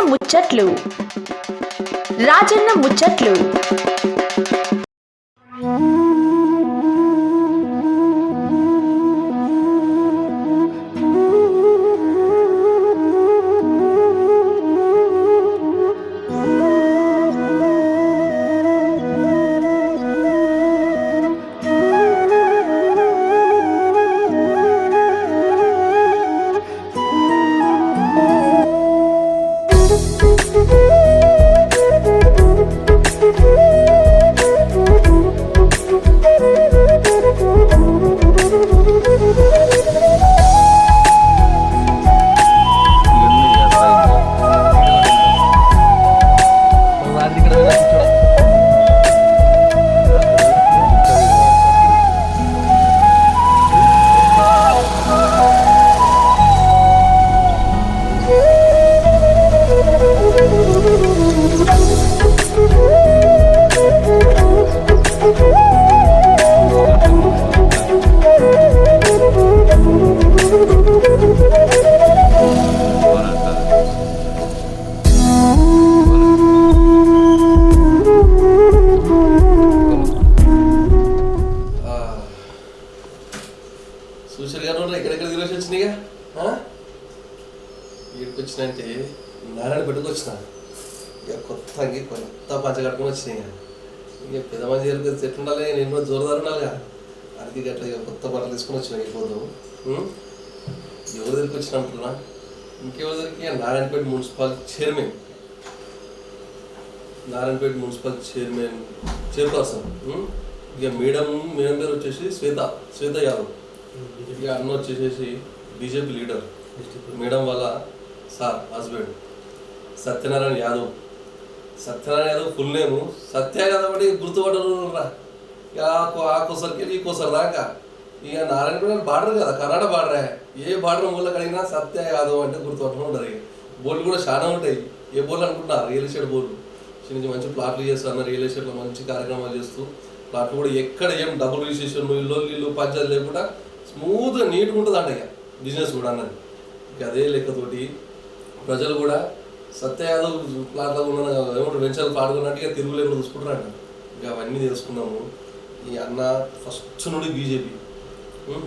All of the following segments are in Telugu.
ముచ్చట్లు రాజన్న ముచ్చట్లు. సుశీల్ గారు ఎక్కడెక్కడ తిరిగి వచ్చినాయిగా వీడికి వచ్చినంటే నారాయణ పెట్టుకు వచ్చిన ఇక కొత్త పంచ కట్టుకుని వచ్చినాయి. ఇక పెద్ద మంది దగ్గర ఎట్లుండాలి, నేను కూడా జోరుదారు ఉండాలిగా. అందుకే అట్లా ఇక కొత్త బట్టలు తీసుకుని వచ్చినాయి. అయిపోదు ఎవరి దగ్గరికి వచ్చిన అంటున్నా, ఇంకెవరి దగ్గరికి నారాయణపేట మున్సిపల్ చైర్మన్ చైర్పర్సన్. ఇక మేడం పేరు వచ్చేసి శ్వేత యాదవ్. ఇక అన్న వచ్చేసేసి బీజేపీ లీడర్, మేడం వాళ్ళ sir husband Satyanarayana Yadav full name Satya Yadav అంటే గుర్తుపడరా. ఇక ఆ కోసరికి వెళ్ళి ఈ కోసరి దాకా ఇక నారాయణపేట బార్డర్ కదా, కర్ణాటక బార్డరే. ఏ బార్డర్ ఊళ్ళో అడిగినా సత్య యాదవ్ అంటే గుర్తుపట్టడం ఉండదు. ఇక బోర్డులు కూడా చాలా ఉంటాయి. ఏ బోర్డు అనుకుంటున్నారు, రియల్ ఎస్టేట్ బోర్డు నుంచి మంచి ప్లాట్లు చేస్తారు. రియల్ ఎస్టేట్లో మంచి కార్యక్రమాలు చేస్తూ ప్లాట్లు కూడా ఎక్కడ ఏం డబుల్ రిజిస్ట్రేషన్ ఇల్లు పంచాయతీ లేకుండా స్మూత్గా నీట్గా ఉంటుంది అంట. ఇక బిజినెస్ కూడా అన్నది ఇక అదే లెక్కతోటి ప్రజలు కూడా సత్య యాదవ్ ప్లాట్లో ఉన్న ఏమంటారు వెంచర్లు పాడుకున్నట్టుగా తిరుగులే కూడా చూసుకుంటారంట. ఇక అవన్నీ తెలుసుకున్నాము. ఈ అన్న ఫస్ట్ నుండి బీజేపీ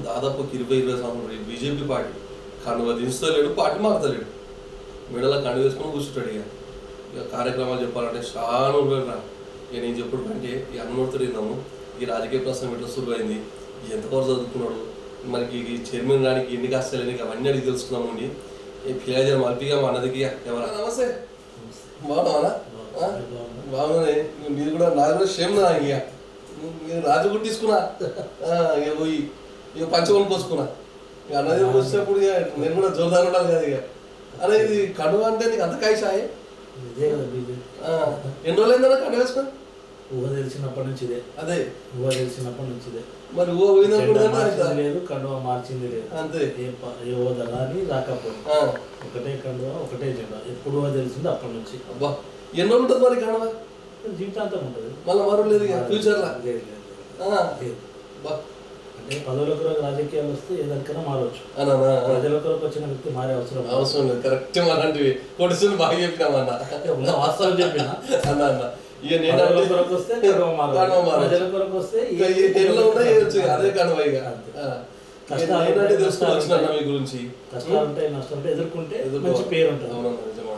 దాదాపు 20 సంవత్సరాలు బీజేపీ పార్టీ కండువ దించుతలేడు, పార్టీ మారుతలేడు. మెడలో కండు వేసుకొని కూర్చుంటాడు. ఇక కార్యక్రమాలు చెప్పాలంటే చాలా రా. ఇక నేను చెప్పుడు కంటే ఈ అన్నోడుతూ విన్నాము. ఈ రాజకీయ ప్రస్తుతం ఎట్లా సులువైంది, ఎంతవరకు చదువుకున్నాడు, మనకి ఈ చైర్మన్ రానికి ఎన్ని కష్టాలు నీకు అవన్నీ అడిగి తెలుసుకున్నాము. అండి ఈ ఫిలాజర్ మల్పిగా మా అన్నదికి ఎవరా నమస్తే బాగున్నావా? బాగున్నాయి. మీరు కూడా నాది కూడా సేమ్ నా. ఇక రాజు కూడా తీసుకున్నా, ఇక పోయి ఇక పంచకొని కోసుకున్నా. ఇక అన్నది వచ్చినప్పుడు ఇక నేను కూడా జోరుదారు ఉండాలి కదా. ఇక అదే ఇది కడువ అంటే నీకు అంత కాయిషాయే ఎన్ని రోజులు అయిందన్నా కండు వేసుకొని? ఊహ తెలిసినప్పటి నుంచి ఇదే. అదే ఊహ తెలిసినప్పటి నుంచి ఇదే. మరి ఊహ లేదు, కండువ మార్చింది లేదు. అంతే. ఏ ఓదలా అని రాకపోయి ఒకటే కండువ ఒకటే జెండా. ఎప్పుడు ఊహ తెలిసింది అప్పటి నుంచి. అబ్బా ఎన్ని రోజులు ఉంటుంది మరి కండువ? జీవితాంతం ఉంటుంది. మళ్ళీ మరో లేదు ఫ్యూచర్లో అంటే పదవుల కొరకు రాజకీయాలు వస్తే ఏదైనా మారవచ్చు. ప్రజల కొరకు వచ్చిన వ్యక్తి మారే అవసరం లేదు. కరెక్ట్ అలాంటివి కొడుసుని బాగా చెప్పినామన్న వాస్తవం చెప్పిన అన్న. ఇక నేను కొరకు వస్తే ప్రజల కొరకు వస్తే అదే కనువ. ఇక కష్టాలు మీ గురించి కష్టాలు ఉంటాయి, నష్టం ఉంటాయి, ఎదుర్కొంటే మంచి పేరు ఉంటుంది.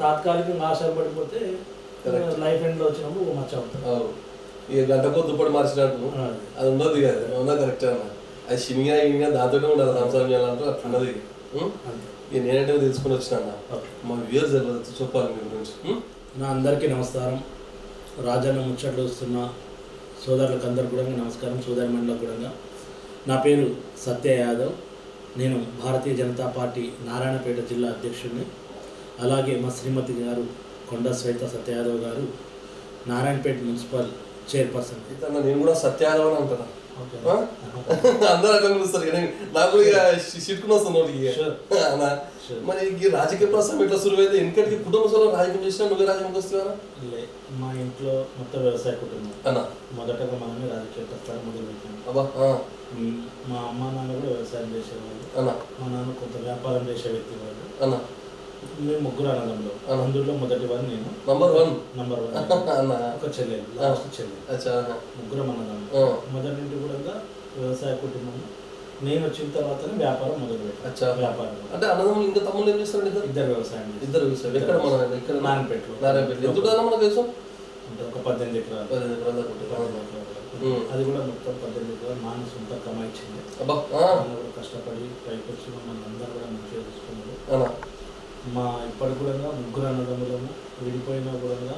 తాత్కాలికంగా ఆశ పడిపోతే లైఫ్ ఎండ్ లో వచ్చినప్పుడు మచ్చ ఉంటుంది. ఇక గంటకో దుప్పటి మార్చినట్టు అది ఉండదు కదా. అవునా కరెక్ట్ అన్న. అది సినిగా ఇనిగా దాంతోనే ఉండదు సంసారం చేయాలంటూ అట్లా ఉండదు. ఇక నేనంటే తెలుసుకుని వచ్చిన మా వ్యూయర్స్ చెప్పాలి మీ గురించి. నా అందరికీ నమస్కారం. రాజన్న ముచ్చట్లు వస్తున్న సోదరులకు అందరికి కూడా నమస్కారం, సోదరి మండలకు కూడా. నా పేరు సత్య యాదవ్. నేను భారతీయ జనతా పార్టీ నారాయణపేట జిల్లా అధ్యక్షుడిని. అలాగే మా శ్రీమతి గారు కొండ శ్వేత సత్య యాదవ్ గారు నారాయణపేట మున్సిపల్ చైర్పర్సన్. నేను కూడా సత్య యాదవ్ అని అంటున్నా. అందరూ అట్లా పిలుస్తారు. నాకు ఇక సిట్టుకుని వస్తున్నావు. మరి ఈ రాజకీయ ప్రస్తుతం ఎట్లా సులువైతే ఎందుకంటే కుటుంబ సభలో రాజకీయం చేసినా నువ్వే రాజకీయంకి వస్తావా? మా ఇంట్లో మొత్తం వ్యవసాయ కుటుంబం అన్న. మొదటగా మనమే రాజకీయ ప్రస్థానం మొదలు పెట్టాము. మా అమ్మ నాన్న కూడా వ్యవసాయం చేసేవాళ్ళు అన్న. మా నాన్న కొంత వ్యాపారం చేసే వ్యక్తి వాళ్ళు అన్న. మేము ముగ్గురు అన్నదమ్ములు. అందులో మొదటి వారు నేను. నంబర్ 1 అన్న. ఒక చెల్లెలు, లాస్ట్ చెల్లెలు. ముగ్గురం అన్నదమ్ములు. మొదటి నుండి కూడా వ్యవసాయ కుటుంబం. నేను వచ్చిన తర్వాతనే వ్యాపారం మొదలుపెట్టాను. వ్యాపారం అంటే అన్నదమ్ములు ఇంకా తమ్ముళ్ళు ఏం చేస్తారు? ఇద్దరు వ్యవసాయం. ఎక్కడ? మన ఇక్కడ నారాయణపేటలో. ఎంత మనకు తెలుసు? అంటే ఒక 18 ఎకరాలు. 18 ఎకరాలు. అది కూడా మొత్తం 18 ఎకరాలు నాన్న సొంత కమాయించింది. కూడా కష్టపడి పైకి వచ్చి మమ్మల్ని అందరూ కూడా మంచిగా చూసుకున్నారు. మా ఇప్పటికి కూడా ముగ్గురు అన్నదమ్ములను విడిపోయినా కూడా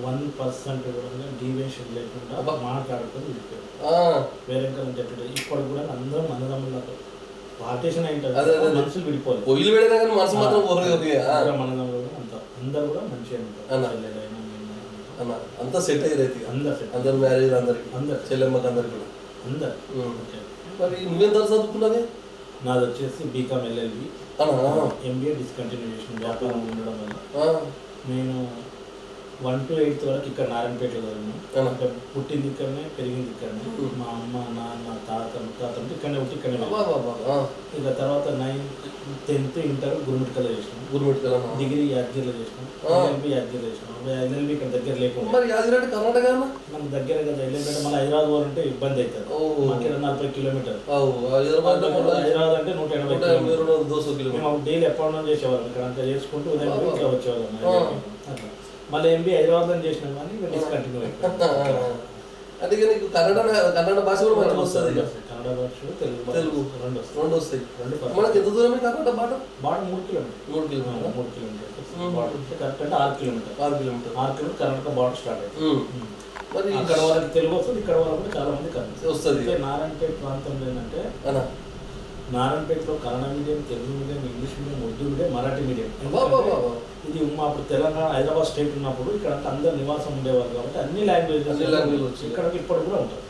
1% కూడా డీవియేషన్ లేకుండా మాట్లాడుకొని విడిపోయారు. వేరే చెప్పారు. ఇప్పటికి కూడా అందరం అన్నదమ్ములకు పార్టీషన్ అయింటారు. మనుషులు విడిపోలేదు. అన్నదమ్ములు అంతా అందరూ కూడా మంచిగా ఉంటారు. అంతా సెట్ అయ్యేది. అందరు మ్యారేజ్ అందరికి చెల్లెమ్మకి అందరికి కూడా అందరు. మరి నువ్వేం తరచు చదువుకున్నది? నాది వచ్చేసి బీకామ్ ఎల్ఎల్బి, ఎంబీఏ డిస్కంటిన్యూ చేసిన వ్యాపారం ఉండడం వల్ల. నేను 1 to 8 వరకు ఇక్కడ నారాయణపేటలో చదివాను. పుట్టింది ఇక్కడనే, పెరిగింది ఇక్కడనే. మా అమ్మ, నాన్న, తాత, ముత్తాతలు ఇక్కడనే పుట్టి ఇక్కడనే. ఇక తర్వాత 9th 10th ఇంటర్ గురుమిట్కలో చేసినాం. డిగ్రీ యాదగిరిలో చేసినాం. ఎల్ఎల్బి యాదగిరిలో చేసినాం. ఎల్ఎల్బి ఇక్కడ దగ్గర లేకుండా. మనకు దగ్గర కదా ఎల్ఎల్బి. మళ్ళీ హైదరాబాద్ పోవాలంటే ఇబ్బంది అవుతుంది. మాకు 40 కిలోమీటర్లు. హైదరాబాద్ అంటే 180 కిలోమీటర్లు. మేము డైలీ అపాయింట్మెంట్ చేసేవాళ్ళం. ఇక్కడ అంతా చేసుకుంటూ ఉదయం ఇట్లా వచ్చేవాళ్ళం. అట్లా మళ్ళీ ఎంబీ హైదరాబాద్ చేసినాం కానీ డిస్కంటిన్యూ అయిపోయింది. అందుకే నీకు కన్నడ భాష కూడా మంచిగా వస్తుంది. కన్నడ భాష, తెలుగు రెండు వస్తాయి. మనకి ఎంత దూరం కన్నడ బాట? 3 కిలోమీటర్స్. కరెక్ట్ అంటే 6 కిలోమీటర్ కర్ణాటక బార్డర్ స్టార్ట్ అవుతుంది. మరి అక్కడ వాళ్ళకి తెలుగు వస్తుంది, ఇక్కడ వాళ్ళకి కూడా చాలా మంది కన్నడ వస్తుంది. నారాయణపేట ప్రాంతంలో ఏంటంటే నారాయణపేటలో Kannada medium, Telugu medium, English medium, Urdu medium, Marathi medium. ఇది అప్పుడు తెలంగాణ హైదరాబాద్ స్టేట్ ఉన్నప్పుడు ఇక్కడ అందరు నివాసం ఉండేవారు కాబట్టి అన్ని లాంగ్వేజెస్ ఇక్కడ ఇప్పుడు కూడా ఉంటాయి.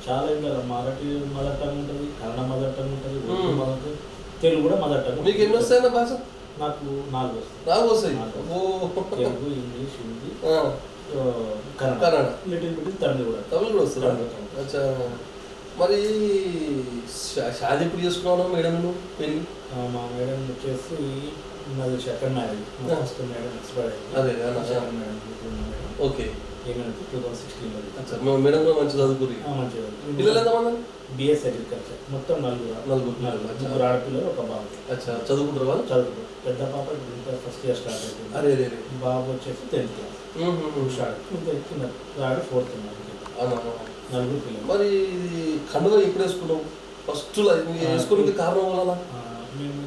చాలా ఇంకా మరాఠీ మదర్ టంగ్ ఉంటుంది, కన్నడ మదర్ టంగ్ ఉంటుంది, ఉర్దూ మదర్ టంగ్, తెలుగు కూడా మదర్ టంగ్. మీకు ఎన్ని వస్తాయన్న భాష? నాకు 4 వస్తాయి. Telugu, English, Hindi, Kannada, little bit Tamil కూడా వస్తుంది. మరి షాది ఎప్పుడు చేసుకున్నావు మేడం నువ్వు పెళ్ళి? మా మేడం వచ్చేసి నాది second marriage. First madam expire అయింది. ఓకే. 2016. మేడం కూడా మంచి చదువుకుని. మంచిగా పిల్లలు ఎంతమంది? BS agriculture. మొత్తం నలుగురు ఆడపిల్లలు, ఒక బాబు. చదువుకుంటారు వాళ్ళు? చదువుకుంటారు. పెద్ద పాప ఇంటర్ ఫస్ట్ ఇయర్ స్టార్ట్ అవుతుంది. బాబు వచ్చేసి 10th క్లాస్ స్టార్ట్. రాడు 4th నలుగురు పిల్లలు. మరి కండువ ఎప్పుడు వేసుకున్నావు? ఫస్ట్ వేసుకోవడానికి కారణం వల్ల? నేను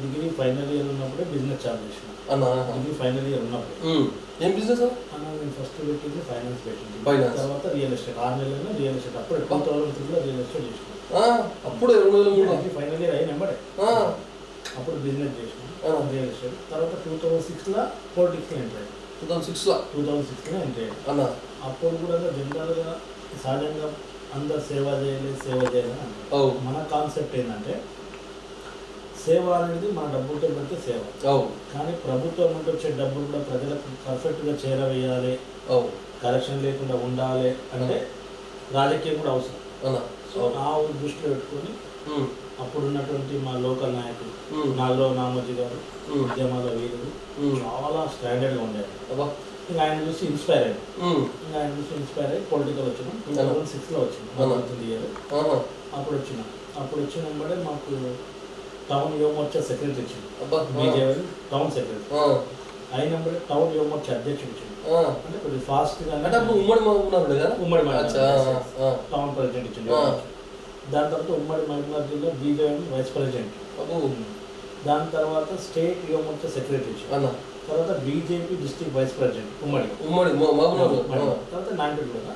డిగ్రీ ఫైనల్ ఇయర్ ఉన్నప్పుడే బిజినెస్ స్టార్ట్ చేసిన. డిగ్రీ ఫైనల్ ఇయర్ ఉన్నప్పుడు. ఏం బిజినెస్? నేను ఫస్ట్ పెట్టింది ఫైనాన్స్ పెట్టింది. తర్వాత రియల్ ఎస్టేట్. 6 నెలల్లో రియల్ ఎస్టేట్. అప్పుడు 2003లో రియల్ ఎస్టేట్ చేసిన. అప్పుడు 2003 ఫైనల్ ఇయర్ అయిన వెంబడే అప్పుడు బిజినెస్ చేసిన రియల్ ఎస్టేట్. తర్వాత 2006లో పొలిటిక్స్లో ఎంటర్ అయ్యాను. 2006లో ఎంటర్ అయ్యాను. అప్పుడు కూడా జనరల్గా సహజంగా అందరు సేవ చేయాలి అన్నారు. మన కాన్సెప్ట్ ఏంటంటే సేవ అనేది మన డబ్బులతో పెడితే సేవ. కానీ ప్రభుత్వం నుండి వచ్చే డబ్బులు కూడా ప్రజలకు పర్ఫెక్ట్గా చేరవేయాలి, కరెక్షన్ లేకుండా ఉండాలి అంటే రాజకీయం కూడా అవసరం. సో ఆ దృష్టిలో పెట్టుకొని అప్పుడు ఉన్నటువంటి మా లోకల్ నాయకులు నాగరావు నామోజీ గారు, ఉద్యమాల వీరులు చాలా స్టాండర్డ్గా ఉండేవారు. ఇంకా ఆయన చూసి ఇన్స్పైర్ అయ్యి పొలిటికల్ వచ్చినాం. 2006లో వచ్చినాం. ఇయర్ అప్పుడు వచ్చిన వెంబడే మాకు టౌన్ యువమోర్చా సెక్రటరీ ఇచ్చింది. బీజేపీ టౌన్ సెక్రటరీ అయినప్పుడే టౌన్ యువమోర్చా అధ్యక్షుడు ఇచ్చింది. అంటే కొద్దిగా ఫాస్ట్గా ఉమ్మడి టౌన్ ప్రెసిడెంట్ ఇచ్చింది. దాని తర్వాత ఉమ్మడి మహబూబాబాద్ జిల్లా బీజేపీ వైస్ ప్రెసిడెంట్. దాని తర్వాత స్టేట్ యువమోర్చా సెక్రటరీ ఇచ్చింది. తర్వాత బీజేపీ డిస్ట్రిక్ట్ వైస్ ప్రెసిడెంట్ ఉమ్మడి తర్వాత నారాయణపేట కూడా.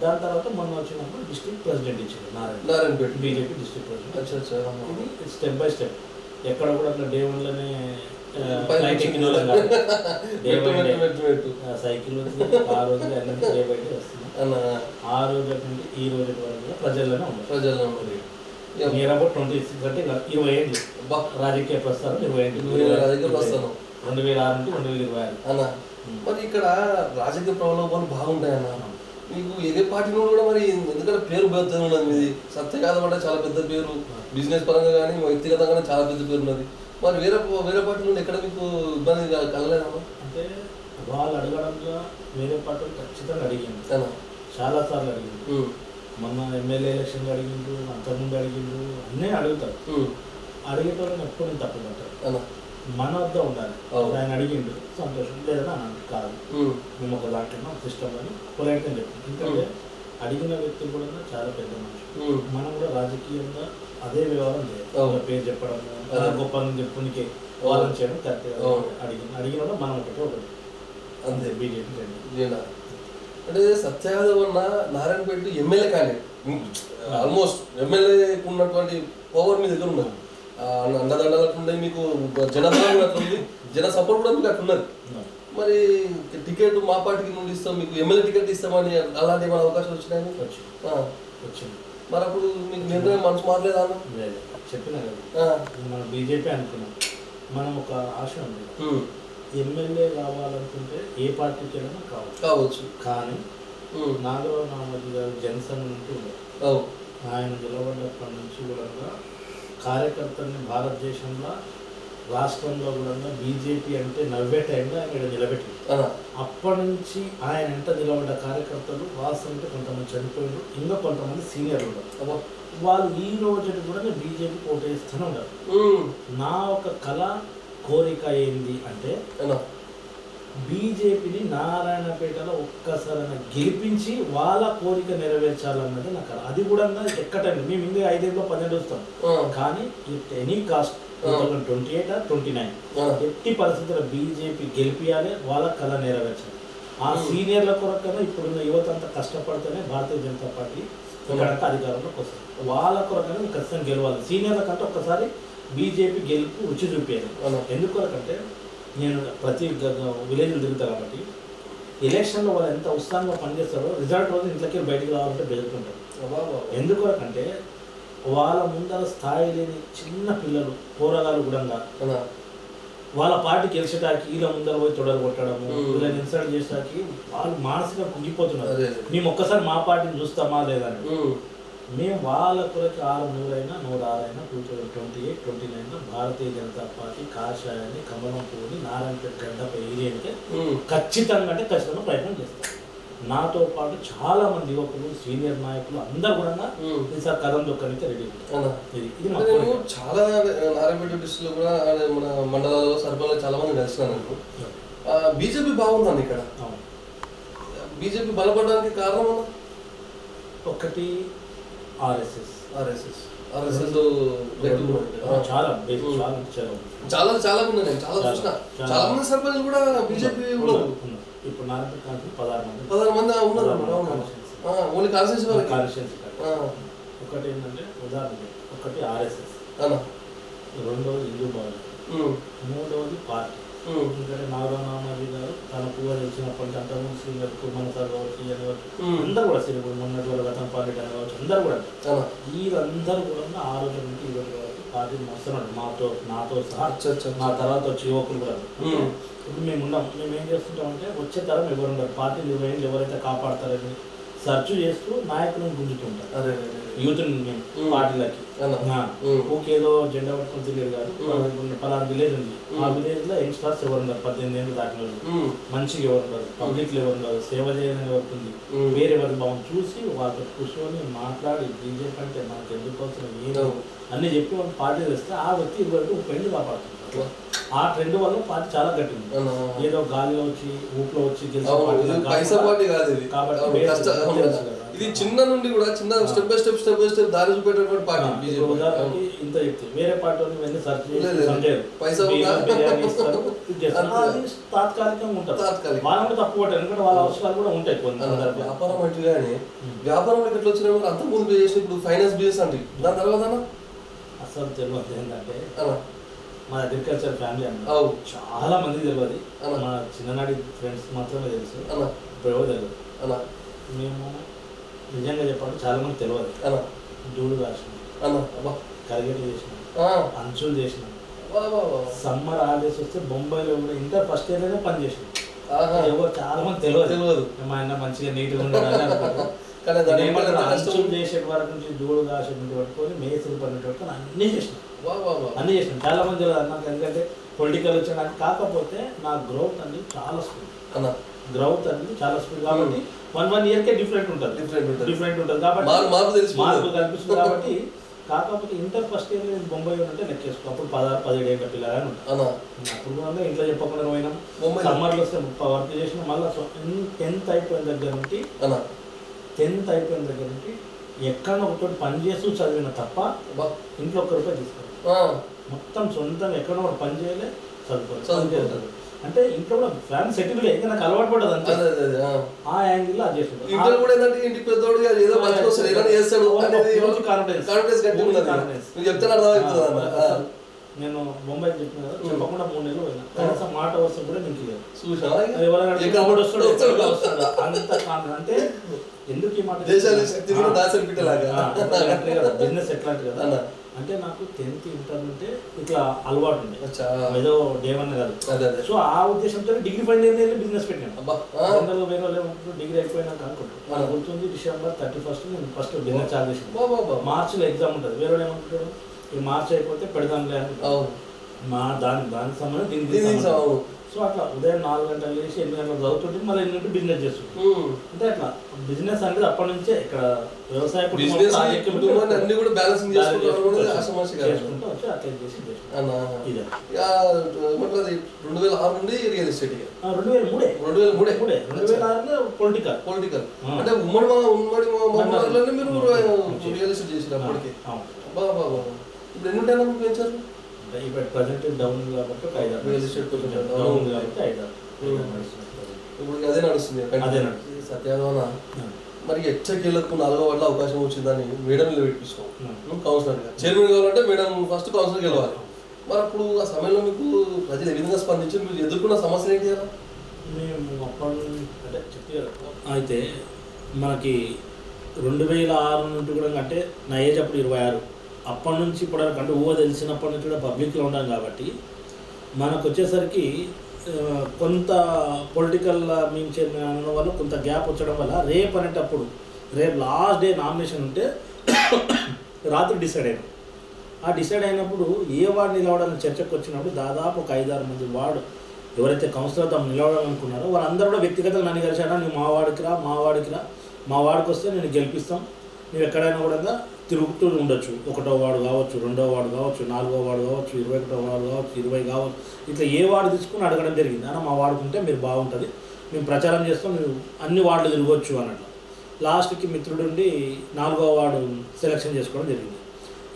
దాని తర్వాత మొన్న వచ్చినప్పుడు డిస్ట్రిక్ట్ ప్రెసిడెంట్ ఇచ్చింది నారాయణపేట బీజేపీ డిస్ట్రిక్ట్ ప్రెసిడెంట్. ఇది స్టెప్ బై స్టెప్. ఎక్కడ కూడా అట్లా డే 1లోనే ఎక్కిన సైకిల్ ఆ రోజు అన్నీ డే బై డే వస్తుంది. ఆ రోజు నుండి ఈ రోజు వరకు ప్రజల్లోనే ఉంది. నియర్ అబౌట్ 26 అంటే 20 ఏళ్ళు రాజకీయ ప్రస్థానం. 20 ఏళ్ళు 2006 నుంచి 2026. మరి ఇక్కడ రాజకీయ ప్రలోభాలు బాగుంటాయి అన్న. మీకు ఏదే పార్టీ నుండి కూడా మరి ఎందుకంటే పేరు పెద్దది ఉన్నది మీది. సత్య యాదవ్ అంటే చాలా పెద్ద పేరు, బిజినెస్ పరంగా కానీ వ్యక్తిగతంగా చాలా పెద్ద పేరు ఉన్నది. మరి వేరే పార్టీ నుండి ఎక్కడ మీకు ఇబ్బంది కలలేదమ్మా? అంటే వాళ్ళు అడగడంలో వేరే పార్టీలు ఖచ్చితంగా అడిగింది, చాలాసార్లు అడిగింది. మొన్న ఎమ్మెల్యే ఎలక్షన్లు అడిగిండ్రు, అంతకుముందు అడిగిండ్రు, అన్నీ అడుగుతారు. అడిగేటోళ్ళని ఎప్పుడు నేను తప్పు పట్టారు. మన వద్ద ఉండాలి. ఆయన అడిగిండు సంతోషం, లేదని అని కాదు, మేము ఒక దాంట్లో సిస్టమ్ అని పొలైట్గా చెప్పాం. ఎందుకంటే అడిగిన వ్యక్తులు కూడా చాలా పెద్ద మనుషులు. మనం కూడా రాజకీయంగా అదే వ్యవహారం చేయాలి. పేరు చెప్పడం, గొప్ప చెప్పునికి వాళ్ళని చేయడం కరెక్ట్గా అడిగిన మనం ఒకటి అంతే. బీజేపీ అంటే సత్య యాదవ్ అన్న నారాయణపేట ఎమ్మెల్యే కానీ ఆల్మోస్ట్ ఎమ్మెల్యేకి ఉన్నటువంటి పవర్ మీ దగ్గర ఉన్నది, అండదండలు అట్లున్నాయి, మీకు జనబలం అట్లుంది, జన సపోర్ట్ కూడా మీకు అట్లున్నది. మరి టికెట్ మా పార్టీకి నుండి ఇస్తాం, మీకు ఎమ్మెల్యే టికెట్ ఇస్తామని అలాంటి ఏమైనా అవకాశాలు వచ్చినాయని వచ్చింది. మరి అప్పుడు మీకు నిర్ణయం మనసు మారలేదా అన్న? చెప్పినా కదా, మనం బీజేపీ అనుకున్నాం. మనం ఒక ఆశ ఉంది, ఎమ్మెల్యే కావాలనుకుంటే ఏ పార్టీకి వెళ్ళినా కావచ్చు. కానీ నాగరావు నామతి గారు జనసేన నుండి ఉన్నారు. ఆయన నిలబడినప్పటి నుంచి కూడా కార్యకర్తల్ని భారతదేశంలో రాష్ట్రంలో కూడా బీజేపీ అంటే నవ్వే టైంలో ఆయన నిలబెట్టి అప్పటి నుంచి ఆయన ఎంత నిలబడ్డ కార్యకర్తలు వాస్తవంటే కొంతమంది చనిపోయారు, ఇంకా కొంతమంది సీనియర్లు ఉన్నారు. వాళ్ళు ఈ రోజు కూడా బీజేపీ ఓటేస్తూనే ఉన్నారు. నా ఒక కళ కోరిక ఏంది అంటే బీజేపీని నారాయణపేటలో ఒక్కసారైనా గెలిపించి వాళ్ళ కోరిక నెరవేర్చాలన్నది నా కళ. అది కూడా ఎక్కటండి, మేము ఇంకా 5 ఏళ్ళలో 12 వస్తాం, కానీ ఇట్ ఎనీ కాస్ట్ 2028 or 29 ఎట్టి పరిస్థితుల్లో బీజేపీ గెలిపియాలి, వాళ్ళ కళ నెరవేర్చాలి. ఆ సీనియర్ల కొరకైనా ఇప్పుడున్న యువత అంతా కష్టపడితేనే భారతీయ జనతా పార్టీ ఇక్కడంతా అధికారంలోకి వస్తుంది. వాళ్ళ కొరకైనా ఖచ్చితంగా గెలవాలి. సీనియర్ల కంటే ఒక్కసారి బీజేపీ గెలుపు రుచి చూపించాలి. ఎందుకొరకంటే నేను ప్రతి విలేజ్లు తిరుగుతా కాబట్టి ఎలక్షన్లో వాళ్ళు ఎంత ఉత్సాహంగా పనిచేస్తారో రిజల్ట్ రోజు ఇంట్లోకి బయటకు రావాలంటే బెదురుతుంటారు. ఎందుకొరకంటే వాళ్ళ ముందర స్థాయి లేని చిన్న పిల్లలు పోరగాలు కూడా వాళ్ళ పార్టీ గెలిచడానికి వీళ్ళ ముందర పోయి తొడలు కొట్టడము, వీళ్ళని ఇన్సల్ట్ చేసేటానికి వాళ్ళు మానసికంగా కుంగిపోతున్నారు. మేము ఒక్కసారి మా పార్టీని చూస్తామా లేదని. మేము వాళ్ళ కొరకు 600 106 2028 29 భారతీయ జనతా పార్టీ కాషాయాన్ని కమలం పువ్వుని నారాయణపేట గడ్డపై ఏరియాకి ఖచ్చితంగా ప్రయత్నం చేస్తాం. నాతో పాటు చాలా మంది యువకులు సీనియర్ నాయకులు అందరు కూడా ఈసారి కథం దొక్కడానికి రెడీ. చాలా నారాయణపేట డిస్ట్రిక్ట్ లో కూడా మన మండలాల్లో సర్పంచ్ చాలా మంది కలిసినాను. బీజేపీ బాగుందండి ఇక్కడ. బీజేపీ బలపడడానికి కారణం ఒకటి ఆర్ఎస్ఎస్ చాలా మంది నేను చాలా చూసిన, చాలా మంది సర్పంచ్ కూడా బీజేపీ ఉన్నారు. ఇప్పుడు నారాయణపేట 16 మంది ఉన్నారు. Only constituency. ఒకటి ఏంటంటే ఉదాహరణ, ఒకటి ఆర్ఎస్ఎస్, రెండవది హిందూ భావన, మూడవది పార్టీ. ఎందుకంటే నాగరావు నామాజీ గారు తన పువ్వు తెలిసినప్పటి నుంచి అంతకుముందు శ్రీగారు కుర్మన్ సార్ కావచ్చు, అందరూ కూడా శ్రీపుడు మొన్నటి వరకు రతన్ పార్టీ కావచ్చు, అందరూ కూడా వీళ్ళందరూ కూడా ఆ రోజు నుంచి ఈ రోజు వరకు పార్టీని వస్తున్నాడు. నాతో సహా మా తర్వాత వచ్చే యువకులు కూడా. ఇప్పుడు మేము ఏం చేస్తుంటామంటే వచ్చే తరం ఎవరు ఉండరు, పార్టీ నిర్వహణ ఎవరైతే కాపాడతారని సర్చ్ చేస్తూ నాయకులను గుంజుతుంటారు యూత్ని. మేము పార్టీలకి ఓకేదో జెండా పట్టుకొని తిరిగారు కాదు. పలానా విలేజ్ ఉంది, ఆ విలేజ్ లో యంగ్స్టర్స్ ఎవరు ఉన్నారు 18 ఏళ్ళు దాటిన వాళ్ళు, మంచిగా ఎవరు ఉన్నారు, పబ్లిక్ లో ఎవరు ఉన్నారు, సేవ చేయడానికి ఎవరుంది, వేరే ఎవరి బాగుంది చూసి వాళ్ళతో కూర్చొని మాట్లాడి బీజేపీ అంటే మనకు ఎందుకు అవసరం ఏదో అన్ని చెప్పి వాళ్ళు పార్టీ చేస్తే ఆ వ్యక్తి ఇవ్వడానికి ఒక పెళ్లి కాపాడుతుంది. ఆ ట్రెండ్ వల్ల పార్టీ చాలా గట్టి ఉంది. ఏదో గాలిలో వచ్చి ఊపిలో వచ్చి ఇది చిన్న నుండి కూడా చిన్న స్టెప్ బై స్టెప్ దారి చూపేటటువంటి పార్టీ. ఉదాహరణకి ఇంత చెప్తే వేరే పార్టీ తాత్కాలికంగా ఉంటారు, వాళ్ళంటే తప్పు పట్టారు. ఎందుకంటే వాళ్ళ అవసరాలు కూడా ఉంటాయి కొన్ని. వ్యాపారం అంటే కానీ వ్యాపారంలో ఎట్లా వచ్చినా కూడా అంత ముందు చేసి ఇప్పుడు ఫైనాన్స్ బిజినెస్ అంటే దాని తర్వాత అసలు తెలియదు ఏంటంటే మా అగ్రికల్చర్ ఫ్యామిలీ అన్న చాలా మంది తెలియదు. మా చిన్ననాటి ఫ్రెండ్స్ మాత్రమే తెలుసు, ఇప్పుడు ఎవరు తెలియదు. మేము నిజంగా చెప్పాలి చాలా మంది తెలియదు. దూడు రాసినాం, కరిగేట్లు చేసినాం, అంచులు చేసినాం. సమ్మర్ హాలిడేస్ వస్తే బొంబాయిలో కూడా ఇంటర్ ఫస్ట్ ఇయర్లోనే పని చేసినాం. ఎవరు చాలా మంది తెలియదు. మా ఆయన మంచిగా నీట్గా ఉండాలని అనుకుంటారు. కానీ దాని నేను వెనకాల ఎంత ఏమంటాను, కష్టం అంచులు చేసే వరకు నుంచి జోడు దాసే నుండి పట్టుకొని మేసులు పన్నెట్టు పట్టుకొని అన్నీ చేసిన వా వా వా అన్నీ చేసిన. చాలా మంది తెలియదు నాకు, ఎందుకంటే పొలిటికల్ వచ్చడానికి. కాకపోతే నా గ్రోత్ అనేది చాలా స్పీడ్, అన్న గ్రోత్ అనేది చాలా స్పీడ్. కాబట్టి 1 ఇయర్కే డిఫరెంట్ ఉంటుంది, డిఫరెంట్ ఉంటుంది. కాబట్టి మార్పు కనిపిస్తుంది. కాబట్టి కాకపోతే ఇంటర్ ఫస్ట్ ఇయర్ నేను బొంబాయి ఉంటే లెక్కేసుకో, అప్పుడు 16-17 ఏళ్ళ పిల్లగానే ఉంటాను. అప్పుడు కూడా ఇంట్లో చెప్పకుండా పోయినాం. సమ్మర్లో వస్తే వర్క్ చేసిన. మళ్ళీ 10th అయిపోయిన దగ్గర నుండి 10th అయిపోయిన దగ్గర నుండి ఎక్కడ ఒకటి పని చేస్తూ చదివిన తప్ప ఇంట్లో ఒక్క రూపాయి తీసుకోవాలి. మొత్తం సొంతంగా ఎక్కడో ఒక పని చేయలే, చదువుకోవాలి. అంటే ఇంట్లో కూడా ఫ్యామిలీ సెటిల్ ఇంకా నాకు అలవాటు పడదు అంతే. ఆ యాంగిల్లో అది చేస్తుంటాను. ఇంట్లో కూడా ఏంటంటే ఇంటికి పెద్దోడు ఏదో పనికొస్తాడు, ఏదైనా చేస్తాడు చెప్తే అర్థమవుతుంది. నేను బొంబాయి చెప్పిన కదా, చెప్పకుండా 3 నెలలు పోయినా. కనీసం మాట వస్తుంది కూడా నీకు లేదు. అంటే ఎందుకు ఈ మాట బిజినెస్ ఎట్లాంటి కదా అంటే నాకు 10th ఇంటర్ అంటే ఇట్లా అలవాటు ఉంది, ఏదో డేవన్ కాదు. సో ఆ ఉద్దేశంతో డిగ్రీ ఫైనల్ ఇయర్ వెళ్ళి బిజినెస్ పెట్టాను. జనరల్గా వేరే వాళ్ళు డిగ్రీ అయిపోయినాక అనుకుంటాను. నాకు గుర్తుంది December 31st నేను ఫస్ట్ బిజినెస్ స్టార్ట్ చేసాను. మార్చిలో ఎగ్జామ్ ఉంటుంది. వేరే వాళ్ళు ఏమంటారు, ఈ మార్చి అయిపోతే పెడదాంలే అని. దానికి సంబంధం దీనికి. సో అట్లా ఉదయం 4 గంటలు లేచి 8 గంటలు చదువుతుంటే మళ్ళీ 8 గంటలు బిజినెస్ చేస్తుంది. అంటే అట్లా బిజినెస్ అనేది అప్పటి నుంచే ఇక్కడ వ్యవసాయ అన్ని కూడా బ్యాలెన్సింగ్ చేసుకుంటూ వచ్చి అట్లా చేసి 2006 నుండి రియల్ ఎస్టేట్ 2003 పొలిటికల్ అంటే ఉమ్మడి మీరు రియల్ ఎస్టేట్ చేసారు అప్పటికి. ఇప్పుడు ఎన్ని ఉంటాయి మీకు వెంచర్లు? ఇప్పుడు ప్రజెంట్ డౌన్ కాబట్టి 5 రియల్ ఎస్టేట్ డౌన్ కాబట్టి 5 ఇప్పుడు అదే నడుస్తుంది. సత్యాదవన మరి ఎచ్చకేళ్లకు 4వ వార్డులో అవకాశం వచ్చిందని మేడం నిలబెట్టిస్తాం కౌన్సిలర్గా. చైర్మన్ కావాలంటే మేడం ఫస్ట్ కౌన్సిలర్ గెలవాలి. మరి అప్పుడు ఆ సమయంలో మీకు ప్రజలు ఏ విధంగా స్పందించి మీరు ఎదుర్కొన్న సమస్యలు ఏంటి కదా? మేము అప్పటి అంటే అయితే మనకి 2006 నుండి కూడా అంటే నా ఏజ్ అప్పుడు 26. అప్పటి నుంచి ఇప్పటివరకు అంటే తెలిసినప్పటి నుంచి కూడా పబ్లిక్లో ఉన్నాం కాబట్టి మనకు వచ్చేసరికి కొంత పొలిటికల్ మేము అనడం వల్ల కొంత గ్యాప్ వచ్చడం వల్ల రేపు అనేటప్పుడు లాస్ట్ డే నామినేషన్ ఉంటే రాత్రి డిసైడ్ అయినాం. ఆ డిసైడ్ అయినప్పుడు ఏ వార్డు నిలవడానికి చర్చకు వచ్చినప్పుడు దాదాపు ఒక 5-6 మంది వార్డు ఎవరైతే కౌన్సిలర్ తాము నిలవడాలనుకున్నారో వాళ్ళందరూ కూడా వ్యక్తిగతంగా నన్ను కలిసారా, నువ్వు మా వార్డుకి వస్తే నేను గెలిపిస్తాం, నువ్వు ఎక్కడైనా కూడా తిరుగుతూ ఉండొచ్చు. 1వ వార్డు కావచ్చు, 2వ వార్డు కావచ్చు, 4వ వార్డు కావచ్చు, 21వ వార్డు కావచ్చు, 20 కావచ్చు, ఇట్లా ఏ వార్డు తీసుకుని అడగడం జరిగింది. అన్న మా వాడుకుంటే మీరు బాగుంటుంది, మేము ప్రచారం చేస్తాం, మీరు అన్ని వార్డులు తిరగవచ్చు అన్నట్లు. లాస్ట్కి మిత్రుడుండి 4వ వార్డు సెలెక్షన్ చేసుకోవడం జరిగింది.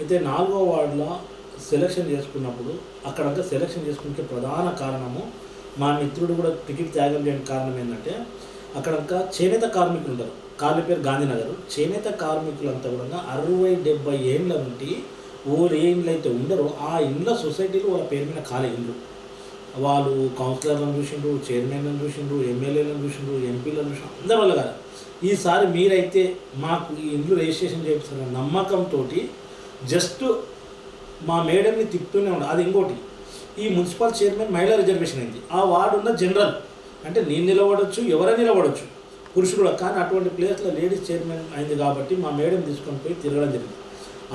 అయితే 4వ వార్డులో సెలెక్షన్ చేసుకున్నప్పుడు అక్కడంతా సెలెక్షన్ చేసుకుంటే ప్రధాన కారణము మా మిత్రుడు కూడా టికెట్ త్యాగం చేయడానికి కారణం ఏంటంటే అక్కడంతా చేనేత కార్మికులు ఉంటారు. కాళ్ళ పేరు గాంధీనగర్. చేనేత కార్మికులంతా కూడా 60-70 ఏళ్ళ నుండి ఏ ఇండ్లు అయితే ఉండరో ఆ ఇండ్ల సొసైటీలో వాళ్ళ పేరు మీద ఖాళీ ఇండ్లు. వాళ్ళు కౌన్సిలర్లను చూసిండ్రు, చైర్మన్లను చూసిండ్రు, ఎమ్మెల్యేలను చూసిండ్రు, ఎంపీలను చూసిండ్రు, అందరి వల్ల కాదు. ఈసారి మీరైతే మాకు ఈ ఇండ్లు రిజిస్ట్రేషన్ చేపిస్తున్న నమ్మకంతో జస్ట్ మా మేడంని తిప్పుతూనే ఉండాలి. అది ఇంకోటి, ఈ మున్సిపల్ చైర్మన్ మహిళా రిజర్వేషన్ అయింది. ఆ వార్డు ఉన్న జనరల్ అంటే నేను నిలబడవచ్చు, ఎవరైనా నిలబడవచ్చు, పురుషుడు కూడా. కానీ అటువంటి ప్లేస్లో లేడీస్ చైర్మన్ అయింది కాబట్టి మా మేడం తీసుకొని పోయి తిరగడం జరిగింది.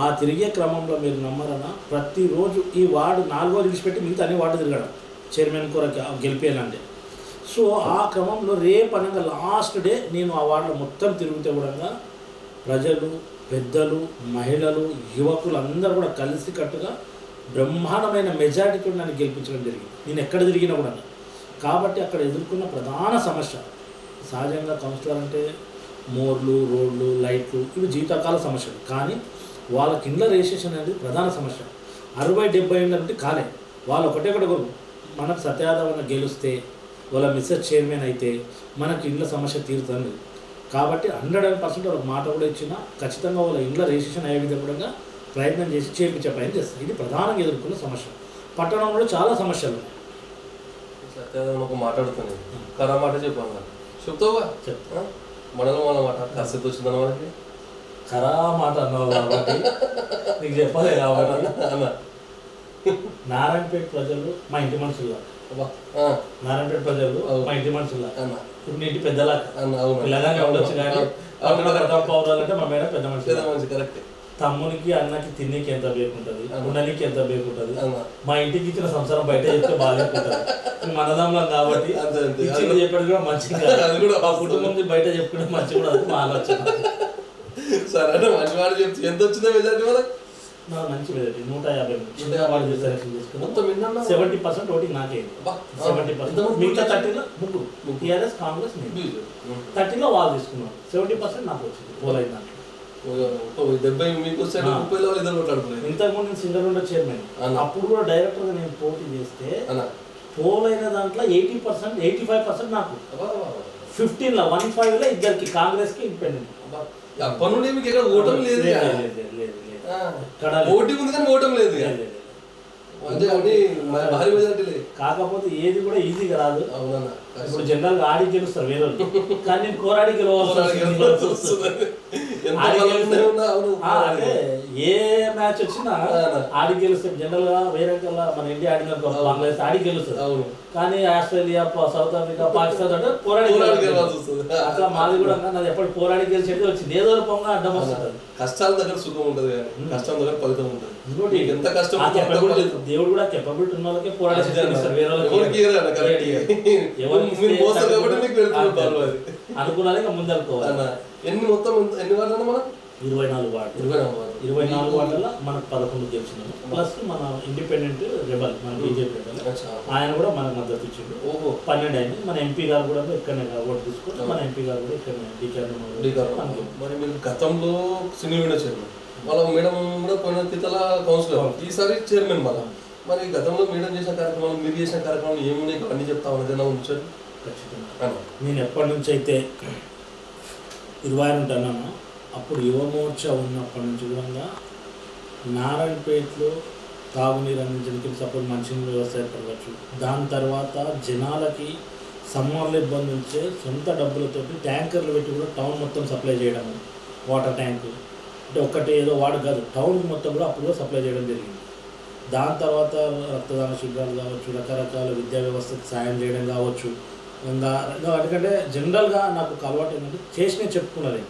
ఆ తిరిగే క్రమంలో మీరు నమ్మరన్నా ప్రతిరోజు ఈ వార్డు 4వ విడిచిపెట్టి మిగతా అన్ని వార్డు తిరగడం చైర్మన్ కొరకు గెలిపేయాలంటే. సో ఆ క్రమంలో రేపు అనగా లాస్ట్ డే నేను ఆ వార్డులో మొత్తం తిరుగుతే కూడా ప్రజలు, పెద్దలు, మహిళలు, యువకులు అందరూ కూడా కలిసికట్టుగా బ్రహ్మాండమైన మెజారిటీతో నన్ను గెలిపించడం జరిగింది, నేను ఎక్కడ తిరిగినా కూడా. కాబట్టి అక్కడ ఎదుర్కొన్న ప్రధాన సమస్య సహజంగా కౌన్సిలర్ అంటే మోర్లు, రోడ్లు, లైట్లు ఇవి జీవితకాల సమస్యలు. కానీ వాళ్ళకి ఇండ్ల రిజిస్ట్రేషన్ అనేది ప్రధాన సమస్య. 60-70 ఏళ్ళ నుండి కాలే వాళ్ళు ఒకటే మనకు సత్యాదవన గెలిస్తే వాళ్ళ మిస్సెస్ చైర్మన్ అయితే మనకి ఇండ్ల సమస్య తీరుతుంది. కాబట్టి 100% వాళ్ళకి మాట కూడా ఇచ్చినా ఖచ్చితంగా వాళ్ళ ఇండ్ల రిజిస్ట్రేషన్ అయ్యే విధంగా ప్రయత్నం చేసి చేయించే ప్రయత్నం చేస్తారు. ఇది ప్రధానంగా ఎదుర్కొన్న సమస్య. పట్టణంలో చాలా సమస్యలు ఉన్నాయి. సత్యాదవన ఒక మాట్లాడుతున్నాను, కరా మాట చెప్పాను, చెప్తావా? చెప్తా. మన మాట కాసేపు వచ్చిందన్న వాళ్ళకి కరా మాట అన్నావు కాబట్టి నీకు చెప్పలే కాబట్టి. నారాయణపేట ప్రజలు మా ఇంటి మనుషులు అబ్బా, ఆ, నారాయణపేట ప్రజలు అవును. మా ఇంటి మనుషుల అన్న ఇప్పుడు నీ ఇంటి పెద్దలా అన్న అవును పిల్లగానే ఉండొచ్చు కానీ పట్టణ ప్రతాప్ పౌరాలంటే మా మేడం పెద్ద మనిషి. పెద్ద మనిషి కరెక్ట్ తమ్మునికి అన్నకి తిన్నికి ఎంత బేకుంటది, అవును. ఉండనికి ఎంత బేకుంటది. అన్న మా ఇంటికి ఇచ్చిన సంసారం బయట చెప్తే బాగాలేకుంటది. మనదంలో కాబట్టి అంతే అంతే ఇచ్చింది చెప్పేది కూడా మంచిది కాదు. అది కూడా మా కుటుంబం బయట చెప్పుకుంటే మంచి కూడా అది మా ఆలోచన. సరే అంటే మంచి మాట చెప్తే ఎంత వచ్చిందో మెజార్టీ మనకు నా మంచి మెజారిటీ 150 వాడు సెలెక్షన్ చేసుకున్నాం. మొత్తం విన్నా 70% ఓటింగ్ నాకే. 70% మిగతా 30లో ముగ్గురు టీఆర్ఎస్ కాంగ్రెస్ నేను 30లో వాళ్ళు తీసుకున్నారు. 70% నాకు వచ్చింది పోలైన దాంట్లో. 70 మీకు వస్తే 30లో ఇద్దరు కొట్లాడుకున్నారు. ఇంతకుముందు నేను సింగల్ ఉండే చైర్మన్, అప్పుడు కూడా డైరెక్టర్గా నేను పోటీ చేస్తే అన్న పోలైన దాంట్లో 80% 85% నాకు, 15లో 15లో ఇద్దరికి కాంగ్రెస్కి ఇండిపెండెంట్. అప్పటి నుండి మీకు ఎక్కడ ఓటం లేదు ఓటింగ్ ఉంది కానీ ఓటం లేదు భారీ మెజార్టీ లేదు. కాకపోతే ఏది కూడా ఈజీగా రాదు. అవునన్నా ఇప్పుడు జనరల్ గా ఆడి గెలుస్తారు వేరే వాళ్ళు, కానీ నేను కోరాడి గెలవాల్సి వస్తుంది. అంటే ఏ మ్యాచ్ వచ్చినా ఆడి గెలుస్తుంది. జనరల్ గా వేరే మన ఇండియా ఆడిన బంగ్లాదేశ్ ఆడి గెలుస్తుంది. అవును, కానీ ఆస్ట్రేలియా, సౌత్ ఆఫ్రికా, పాకిస్తాన్ అంటే పోరాడి గెలవాల్సి వస్తుంది. అట్లా మాది కూడా నాది ఎప్పుడు పోరాడి గెలిచేది వచ్చింది. ఏదో రూపంగా అడ్డం వస్తుంది. కష్టాల దగ్గర సుఖం ఉంటుంది కానీ కష్టం దగ్గర ఫలితం ఉంటుంది. ఎంత కష్టం దేవుడు కూడా కెపబిలిటీ ఉన్న వాళ్ళకే పోరాడి అనుకున్నారే ముందు అనుకోవాలి. ఎన్ని మొత్తం ఎన్ని వార్డులు మనం 24 వార్డులలో మనకు 11 గెలిచినాము. ప్లస్ మన ఇండిపెండెంట్ రెబల్ మన బీజేపీ రెబల్ ఆయన కూడా మనకు మద్దతు ఇచ్చిండు. 12 అయింది. మన ఎంపీ గారు కూడా ఇక్కడనే ఓటు తీసుకుంటే మన ఎంపీ గారు కూడా ఇక్కడ. మరి మీరు గతంలో సినీ విండో చైర్మన్, వాళ్ళ మేడం కూడా పోయిన తితల కౌన్సిలర్, ఈసారి చైర్మన్ మళ్ళీ. మరి గతంలో మేడం చేసిన కార్యక్రమాలు, మీరు చేసిన కార్యక్రమాలు ఏమున్నాయి అన్నీ చెప్తా ఉన్నదేనా ఉంచారు? ఖచ్చితంగా నేను ఎప్పటి నుంచి అయితే 26 అన్నాను, అప్పుడు యువమోర్చా ఉన్నప్పటి నుంచి కూడా నారాయణపేటలో తాగునీరు అందించడానికి సపోజ్ మంచినీరు వ్యవస్థ ఏర్పడవచ్చు. దాని తర్వాత జనాలకి సమ్మర్లో ఇబ్బంది ఉంటే సొంత డబ్బులతోటి ట్యాంకర్లు పెట్టి కూడా టౌన్ మొత్తం సప్లై చేయడము. వాటర్ ట్యాంకు అంటే ఒక్కటే ఏదో వాడు కాదు, టౌన్కి మొత్తం కూడా అప్పుడు కూడా సప్లై చేయడం జరిగింది. దాని తర్వాత రక్తదాన శిబిరాలు కావచ్చు, రకరకాల విద్యా వ్యవస్థకు సాయం చేయడం కావచ్చు. ఇంకా ఎందుకంటే జనరల్గా నాకు ఒక అలవాటు ఏంటంటే చేసినా చెప్పుకున్నది,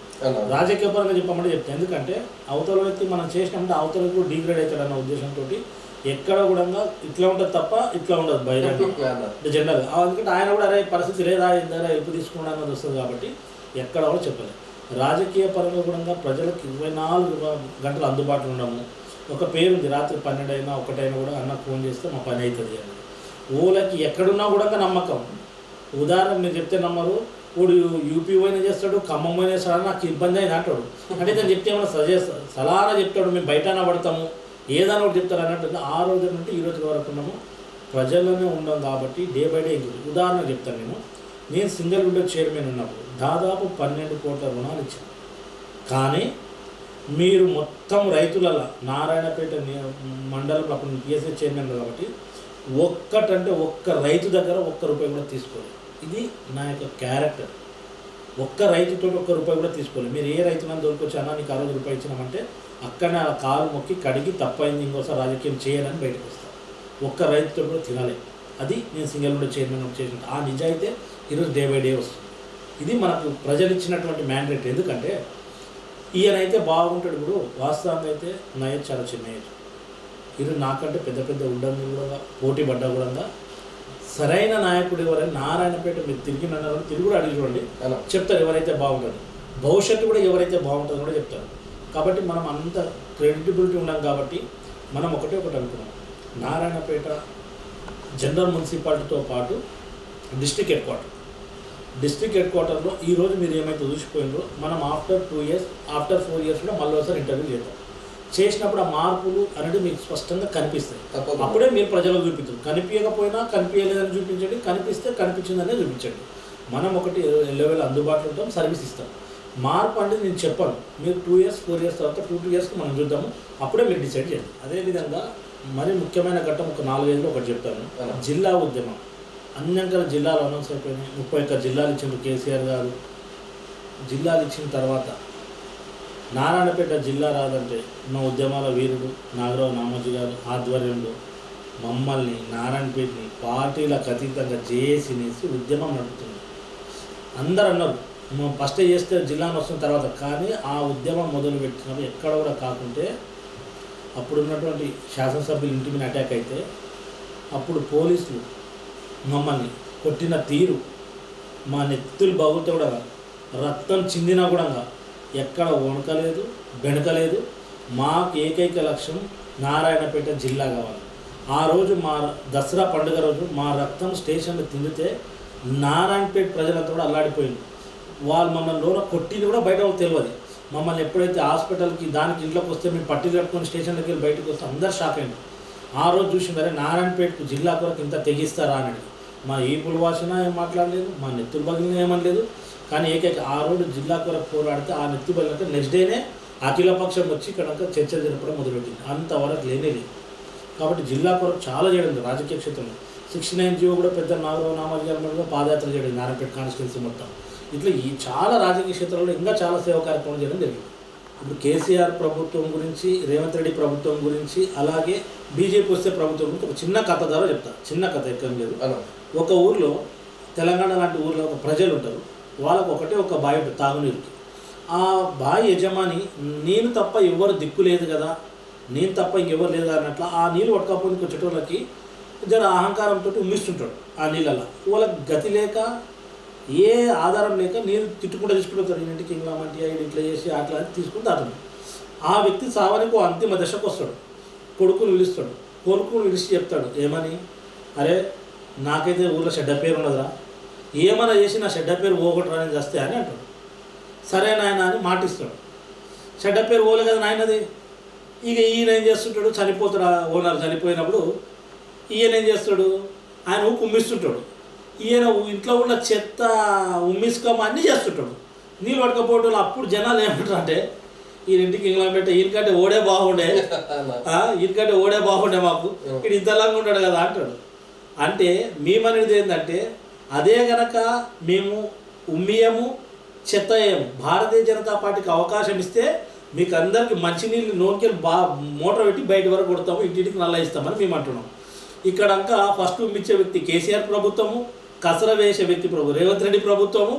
రాజకీయ పరంగా చెప్పమంటే చెప్తాను. ఎందుకంటే అవతల వ్యక్తి మనం చేసినామంటే అవతల కూడా డిగ్రేడ్ అవుతాడన్న ఉద్దేశంతో ఎక్కడ కూడా ఇట్లా ఉంటుంది తప్ప ఇట్లా ఉండదు బహిరంగ జనరల్గా. ఎందుకంటే ఆయన కూడా అరే పరిస్థితి లేదా ఇందా హెల్ప్ తీసుకున్నాను అన్నది వస్తుంది కాబట్టి ఎక్కడ కూడా చెప్పలేదు. రాజకీయ పరంగా కూడా ప్రజలకు 24 గంటలు అందుబాటులో ఉండము. ఒక పేరు ఉంది, రాత్రి 12 అయినా 1 అయినా కూడా అన్న ఫోన్ చేస్తే మా పని అవుతుంది అని. ఓలకి ఎక్కడున్నా కూడా నమ్మకం. ఉదాహరణ మీరు చెప్తే నమ్మరు, వాడు యూపీ పోయినా చేస్తాడు, ఖమ్మం పోయినా చేస్తాడు, నాకు ఇబ్బంది అయింది అంటాడు. అంటే నేను చెప్తే ఏమైనా సలహా చెప్తాడు, మేము బయటనే పడతాము ఏదైనా ఒకటి చెప్తారు అన్నట్టు. ఆ రోజు నుండి ఈ రోజు వరకు ఉన్నాము ప్రజల్లోనే ఉన్నాం కాబట్టి డే బై డే. ఉదాహరణ చెప్తాను, నేను సింగిల్ విండో చైర్మన్ ఉన్నప్పుడు దాదాపు 12 కోట్ల రుణాలు ఇచ్చాను. కానీ మీరు మొత్తం రైతులలో నారాయణపేట మండలంలో అప్పుడు పిఎస్ఏ చైర్మన్ కాబట్టి ఒక్క రైతు దగ్గర ₹1 కూడా తీసుకోలేదు. ఇది నా యొక్క క్యారెక్టర్. ఒక్క రైతుతో ₹1 కూడా తీసుకోలేదు. మీరు ఏ రైతులను దొరికొచ్చానా నీకు ₹60 ఇచ్చినామంటే అక్కడనే ఆ కారు మొక్కి కడిగి తప్పైంది ఇంకోసారి రాజకీయం చేయాలని బయటకు వస్తాను. ఒక్క రైతుతో కూడా తినలేదు. అది నేను సింగిల్ విండో చైర్మన్ చేసిన ఆ నిజాయితే ఈరోజు డే బై డే వస్తుంది. ఇది మనకు ప్రజలు ఇచ్చినటువంటి మ్యాండేట్. ఎందుకంటే ఈయనైతే బాగుంటాడు. ఇప్పుడు వాస్తవంగా అయితే నా ఏజ్ చాలా చిన్న ఏజ్. ఈరోజు నాకంటే పెద్ద ఉండంగా కూడా పోటీ పడ్డా కూడా సరైన నాయకుడు ఎవరైనా నారాయణపేట మీరు తిరిగినన్నారు తిరిగి కూడా అడిగి చూడండి, చెప్తారు ఎవరైతే బాగుంటుంది. భవిష్యత్తు కూడా ఎవరైతే బాగుంటుందో కూడా చెప్తారు. కాబట్టి మనం అంత క్రెడిటబిలిటీ ఉన్నాం కాబట్టి మనం ఒకటి అనుకున్నాం. నారాయణపేట జనరల్ మున్సిపాలిటీతో పాటు డిస్ట్రిక్ట్ హెడ్ క్వార్టర్లో ఈరోజు మీరు ఏమైతే చూసిపోయిందో మనం ఆఫ్టర్ 2 ఇయర్స్ ఆఫ్టర్ 4 ఇయర్స్ కూడా మళ్ళీ ఒకసారి ఇంటర్వ్యూ చేద్దాం. చేసినప్పుడు ఆ మార్పులు అనేది మీకు స్పష్టంగా కనిపిస్తాయి. అప్పుడే మీరు ప్రజలకు చూపించండి. కనిపించకపోయినా కనిపించలేదని చూపించండి, కనిపిస్తే కనిపించిందనే చూపించండి. మనం ఒకటి లెవెల్ అందుబాటులో ఉంటాం, సర్వీస్ ఇస్తాం. మార్పు అంటే నేను చెప్పాను, మీరు 2 ఇయర్స్ 4 ఇయర్స్ తర్వాత 2 ఇయర్స్కి మనం చూద్దాము, అప్పుడే మీరు డిసైడ్ చేయండి. అదేవిధంగా మరి ముఖ్యమైన ఘట్టం ఒక 4 ఏళ్ళలో ఒకటి చెప్తాను. జిల్లా ఉద్యమం అన్యంకర జిల్లాలు అనౌన్స్ అయిపోయినాయి. 31 జిల్లాలు ఇచ్చిండు కేసీఆర్ గారు. జిల్లాలు ఇచ్చిన తర్వాత నారాయణపేట జిల్లా రాదంటే మా ఉద్యమాల వీరుడు నాగరావు నామోజీ గారు ఆధ్వర్యంలో మమ్మల్ని నారాయణపేటని పార్టీలకు అతీతంగా జేఏసీనేసి ఉద్యమం నడుపుతుంది. అందరు అన్నారు మేము ఫస్ట్ చేస్తే జిల్లాను వస్తున్న తర్వాత, కానీ ఆ ఉద్యమం మొదలుపెట్టినప్పుడు ఎక్కడ కూడా కాకుంటే అప్పుడు ఉన్నటువంటి శాసనసభ్యులు ఇంటి మీద అటాక్ అయితే అప్పుడు పోలీసులు మమ్మల్ని కొట్టిన తీరు, మా నెత్తులు బాగుంటే కూడా రక్తం చిందినా కూడా ఎక్కడ వణకలేదు, బెణకలేదు. మాకు ఏకైక లక్ష్యం నారాయణపేట జిల్లా కావాలి. ఆ రోజు మా దసరా పండుగ రోజు మా రక్తం స్టేషన్లో తిండితే నారాయణపేట ప్రజలంతా కూడా అల్లాడిపోయింది. వాళ్ళు మమ్మల్ని లోన కొట్టింది కూడా బయట తెలియదు. మమ్మల్ని ఎప్పుడైతే హాస్పిటల్కి దానికి ఇంట్లోకి వస్తే మేము పట్టీలు కట్టుకొని స్టేషన్లోకి వెళ్ళి బయటకు వస్తే అందరు షాక్ అయింది. ఆ రోజు చూసిందరే నారాయణపేటకు జిల్లా కొరకు ఇంత తెగిస్తారా అని. మా ఈపుల వాసన ఏం మాట్లాడలేదు, మా నెత్తులు బగిలిన ఏమనలేదు. కానీ ఏకైక ఆ రోజు జిల్లా కొరకు పోరాడితే ఆ నెత్తి బగిలినాక నెక్స్ట్ డేనే అఖిలపక్షం వచ్చి ఇక్కడ చర్చలు జరపడం మొదలుపెట్టింది. అంతవరకు లేనేది. కాబట్టి జిల్లా కొరకు చాలా చేయడం రాజకీయ క్షేత్రంలో 69 జీవో కూడా పెద్ద నాగరావు నామాజీ గారి పాదయాత్ర చేయడం నారాయణపేట కాన్స్టిట్యున్సీ మొత్తం. ఇట్లా ఈ చాలా రాజకీయ క్షేత్రంలో ఇంకా చాలా సేవా కార్యక్రమాలు చేయడం జరిగింది. ఇప్పుడు కేసీఆర్ ప్రభుత్వం గురించి, రేవంత్ రెడ్డి ప్రభుత్వం గురించి, అలాగే బీజేపీ వస్తే ప్రభుత్వం గురించి ఒక చిన్న కథ ద్వారా చెప్తా. చిన్న కథ ఎక్కడం లేదు. ఒక ఊర్లో, తెలంగాణ లాంటి ఊర్లో ఒక ప్రజలు ఉంటారు. వాళ్ళకు ఒకటే ఒక బావి ఉంటుంది తాగునీరుకి. ఆ బావి యజమాని నేను తప్ప ఎవరు దిక్కు లేదు కదా, నేను తప్ప ఇంకెవరు లేదు అన్నట్లు ఆ నీళ్ళు పట్టుకపోయి వచ్చేటోళ్ళకి జర అహంకారంతో ఉమ్మిస్తుంటాడు ఆ నీళ్ళల్లో. వాళ్ళకి గతి లేక, ఏ ఆధారం లేక నీరు తిట్టుకుంటూ తీసుకుంటారు. ఇంటికి ఇంగ్లామంటి ఇట్లా చేసి అట్లా తీసుకుని తాగుతాడు. ఆ వ్యక్తి సావానికి అంతిమ దశకు వస్తాడు. కొడుకుని పిలుస్తాడు. కొడుకుని పిలిచి చెప్తాడు ఏమని, అరే నాకైతే ఊళ్ళో చెడ్డ పేరు ఉన్నదిరా, ఏమైనా చేసి నా చెడ్డ పేరు పోగొట్టరా అని చేస్తే అని అంటాడు. సరే నాయన అని మాటిస్తాడు. చెడ్డ పేరు పోలే కదా నాయనది. ఇక ఈయన ఏం చేస్తుంటాడు, చనిపోతాడు. ఓనర్ చనిపోయినప్పుడు ఈయన ఏం చేస్తాడు, ఆయన కుమ్మిస్తుంటాడు. ఈయన ఇంట్లో ఉన్న చెత్త ఉమ్మిసుకోమ అన్నీ చేస్తుంటాడు. నీళ్ళు పడకపోవడం. అప్పుడు జనాలు ఏమంటారు అంటే, ఈయన ఇంటికి ఇంగ్లాండ్ పెట్టే ఈయనకంటే ఓడే బాగుండే, ఈయనకంటే ఓడే బాగుండే, మాకు ఇక్కడ ఇంతలాగా ఉంటాడు కదా అంటాడు. అంటే మేమనేది ఏంటంటే, అదే గనక మేము ఉమ్మియము చెత్త వేయము, భారతీయ జనతా పార్టీకి అవకాశం ఇస్తే మీకు అందరికీ మంచినీళ్ళు నోకెళ్ళి మోటార్ పెట్టి బయట వరకు కొడతాము, ఇంటింటికి నల్ల ఇస్తామని మేము అంటున్నాం. ఇక్కడంక ఫస్ట్ ఉమ్మిచ్చే వ్యక్తి కేసీఆర్ ప్రభుత్వము, కసర వేసే వ్యక్తి రేవంత్ రెడ్డి ప్రభుత్వము.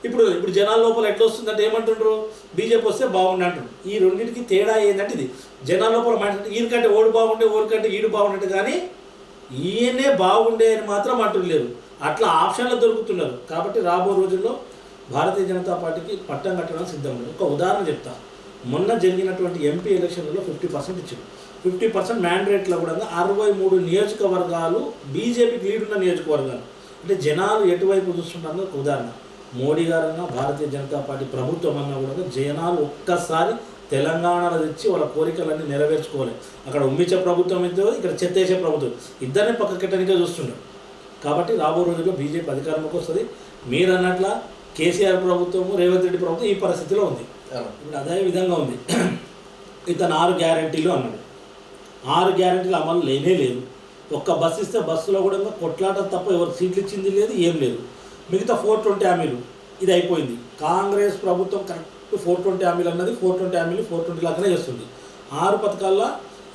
ఇప్పుడు జనాల లోపల ఎట్లా వస్తుందంటే ఏమంటుండ్రు, బీజేపీ వస్తే బాగుండే అంటారు. ఈ రెండింటికి తేడా ఏంటంటే ఇది జనాల లోపల మాట ఈయనకంటే ఓడి బాగుండే, ఓడికంటే ఈడు బాగుండే, కానీ ఈయనే బాగుండే అని మాత్రం అంటున్నారు. అట్లా ఆప్షన్లు దొరుకుతున్నారు. కాబట్టి రాబో రోజుల్లో భారతీయ జనతా పార్టీకి పట్టం కట్టడానికి సిద్ధంగా ఉంది. ఒక ఉదాహరణ చెప్తా. మొన్న జరిగినటువంటి ఎంపీ ఎలక్షన్లలో 50% ఇచ్చింది. 50% మ్యాండేట్లో కూడా 63 నియోజకవర్గాలు బీజేపీకి లీడ్ ఉన్న నియోజకవర్గాలు. అంటే జనాలు ఎటువైపు చూస్తుంటారో ఒక ఉదాహరణ. మోడీ గారన్నా, భారతీయ జనతా పార్టీ ప్రభుత్వం అన్నా కూడా జనాలు ఒక్కసారి తెలంగాణలో తెచ్చి వాళ్ళ కోరికలన్నీ నెరవేర్చుకోవాలి. అక్కడ ఉమ్మిచ్చే ప్రభుత్వం ఇద్దరు, ఇక్కడ చెత్తేసే ప్రభుత్వం, ఇద్దరిని పక్కకెట్టనికే చూస్తుంటారు. కాబట్టి రాబో రోజుల్లో బీజేపీ అధికారంలోకి వస్తుంది. మీరు అన్నట్ల కేసీఆర్ ప్రభుత్వము, రేవంత్ రెడ్డి ప్రభుత్వం ఈ పరిస్థితిలో ఉంది. ఇప్పుడు అదే విధంగా ఉంది. ఇతను 6 గ్యారంటీలు అన్నాడు. 6 గ్యారంటీలు అమలు లేనే లేదు. ఒక్క బస్సు ఇస్తే బస్సులో కూడా కొట్లాట తప్ప ఎవరు సీట్లు ఇచ్చింది లేదు, ఏం లేదు. మిగతా 420 హామీలు ఇది అయిపోయింది. కాంగ్రెస్ ప్రభుత్వం కరెక్ట్ 420 హామీలు అన్నది 420 హామీలు 420 లాగానే చేస్తుంది. 6 పథకాల్లో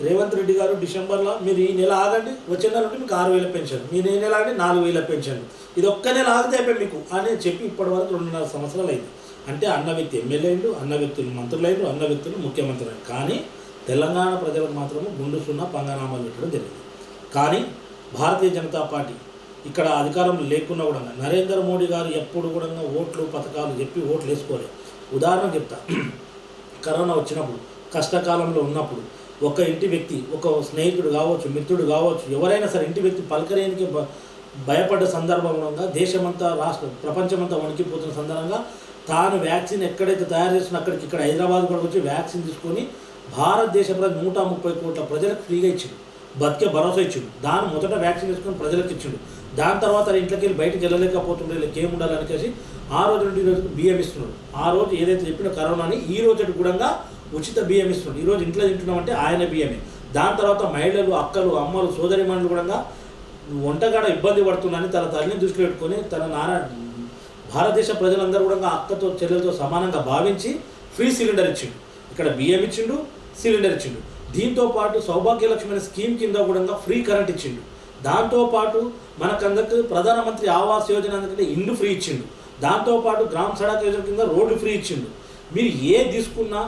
రేవంత్ రెడ్డి గారు డిసెంబర్లో మీరు ఈ నెల ఆగండి, వచ్చే నెల ఉంటే మీకు 6,000 పెన్షన్, మీరు ఈ నెల ఆగండి 4,000 పెన్షన్, ఇది ఒక్క నెల ఆగితే అయిపోయి మీకు అని చెప్పి ఇప్పటి వరకు 2.5 సంవత్సరాలు అయింది. అంటే అన్న వ్యక్తి ఎమ్మెల్యే అయిండు, అన్న వ్యక్తులు మంత్రులైండు, అన్న వ్యక్తులు ముఖ్యమంత్రి అయ్యారు. కానీ తెలంగాణ ప్రజలకు మాత్రము గుండు సున్నా పంగనామాలు పెట్టడం జరిగింది. కానీ భారతీయ జనతా పార్టీ ఇక్కడ అధికారంలో లేకున్నా కూడా నరేంద్ర మోడీ గారు ఎప్పుడు కూడా ఓట్లు పథకాలు చెప్పి ఓట్లు వేసుకోలేదు. ఉదాహరణ చెప్తా. కరోనా వచ్చినప్పుడు, కష్టకాలంలో ఉన్నప్పుడు ఒక ఇంటి వ్యక్తి, ఒక స్నేహితుడు కావచ్చు, మిత్రుడు కావచ్చు, ఎవరైనా సరే ఇంటి వ్యక్తి పలకరేనికి భయపడ్డ సందర్భంలో దేశమంతా, ప్రపంచమంతా వణికిపోతున్న సందర్భంగా తాను వ్యాక్సిన్ ఎక్కడైతే తయారు చేసిన అక్కడికి ఇక్కడ హైదరాబాద్ కూడా వచ్చి వ్యాక్సిన్ తీసుకొని భారతదేశ ప్రజలు 130 కోట్ల ప్రజలకు ఫ్రీగా ఇచ్చిండు, బతికే భరోసా ఇచ్చిండు. దాని మొదట వ్యాక్సిన్ తీసుకొని ప్రజలకు ఇచ్చిండు. దాని తర్వాత ఇంట్లోకి వెళ్ళి బయటకు వెళ్ళలేకపోతుండే, వీళ్ళకి ఏముండాలనికేసి ఆ రోజు నుండి ఈ రోజుకి బియ్యం ఇస్తున్నాడు. ఆ రోజు ఏదైతే చెప్పిన కరోనాని ఈ రోజు కూడా ఉచిత బియ్యం ఇస్తున్నాడు. ఈరోజు ఇంట్లో తింటున్నామంటే ఆయన బియ్యమే. దాని తర్వాత మహిళలు, అక్కలు, అమ్మలు, సోదరిమణులు కూడా వంటగాడ ఇబ్బంది పడుతుందని తన తల్లిని దృష్టిలో పెట్టుకొని భారతదేశ ప్రజలందరూ కూడా అక్కతో చెల్లెలతో సమానంగా భావించి ఫ్రీ సిలిండర్ ఇచ్చిండు. ఇక్కడ బియ్యం ఇచ్చిండు, సిలిండర్ ఇచ్చిండు. దీంతోపాటు సౌభాగ్యలక్ష్మి అనే స్కీమ్ కింద కూడా ఫ్రీ కరెంట్ ఇచ్చిండు. దాంతోపాటు మనకందరికి ప్రధానమంత్రి ఆవాస్ యోజన అందుకంటే ఇల్లు ఫ్రీ ఇచ్చిండు. దాంతోపాటు గ్రామ సడక్ యోజన కింద రోడ్డు ఫ్రీ ఇచ్చిండు. మీరు ఏది తీసుకున్నా